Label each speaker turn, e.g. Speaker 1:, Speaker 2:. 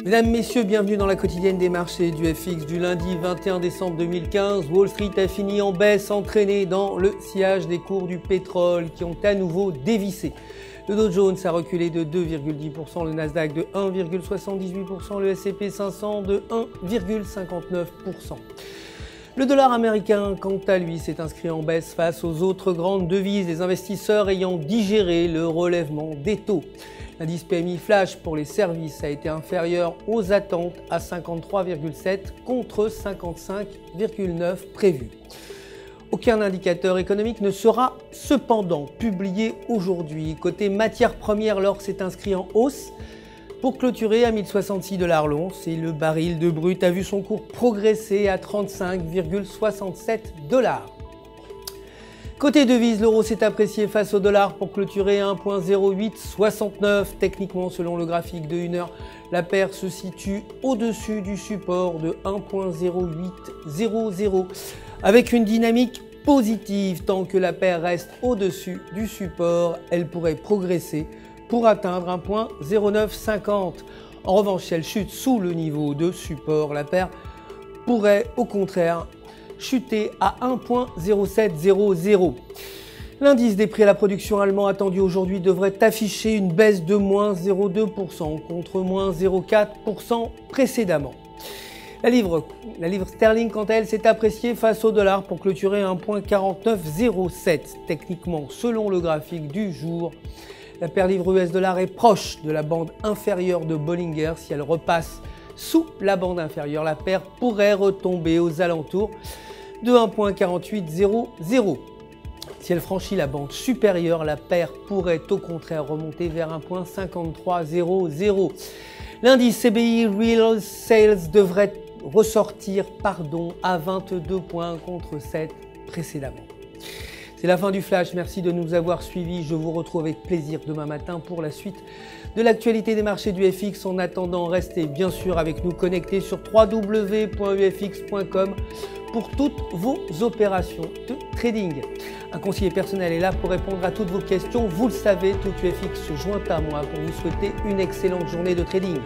Speaker 1: Mesdames, Messieurs, bienvenue dans la quotidienne des marchés du FX du lundi 21 décembre 2015. Wall Street a fini en baisse, entraîné dans le sillage des cours du pétrole qui ont à nouveau dévissé. Le Dow Jones a reculé de 2,10%, le Nasdaq de 1,78%, le S&P 500 de 1,59%. Le dollar américain, quant à lui, s'est inscrit en baisse face aux autres grandes devises, les investisseurs ayant digéré le relèvement des taux. L'indice PMI Flash pour les services a été inférieur aux attentes à 53,7 contre 55,9 prévus. Aucun indicateur économique ne sera cependant publié aujourd'hui. Côté matières premières, l'or s'est inscrit en hausse pour clôturer à 1066 $ l'once et le baril de brut a vu son cours progresser à 35,67 $. Côté devise, l'euro s'est apprécié face au dollar pour clôturer à 1,0869. Techniquement, selon le graphique de 1 heure, la paire se situe au-dessus du support de 1,0800 avec une dynamique positive. Tant que la paire reste au-dessus du support, elle pourrait progresser pour atteindre 1,0950. En revanche, si elle chute sous le niveau de support, la paire pourrait au contraire chuter à 1,0700. L'indice des prix à la production allemand attendu aujourd'hui devrait afficher une baisse de moins 0,2% contre moins 0,4% précédemment. La livre sterling, quant à elle, s'est appréciée face au dollar pour clôturer à 1,4907. Techniquement, selon le graphique du jour, la paire livre US-dollar est proche de la bande inférieure de Bollinger. Si elle repasse sous la bande inférieure, la paire pourrait retomber aux alentours de 1,4800. Si elle franchit la bande supérieure, la paire pourrait au contraire remonter vers 1,5300. L'indice CBI Real Sales devrait ressortir à 22 points contre 7 précédemment. C'est la fin du flash, merci de nous avoir suivis. Je vous retrouve avec plaisir demain matin pour la suite de l'actualité des marchés du FX. En attendant, restez bien sûr avec nous connectés sur www.ufx.com pour toutes vos opérations de trading. Un conseiller personnel est là pour répondre à toutes vos questions. Vous le savez, tout UFX se joint à moi pour vous souhaiter une excellente journée de trading.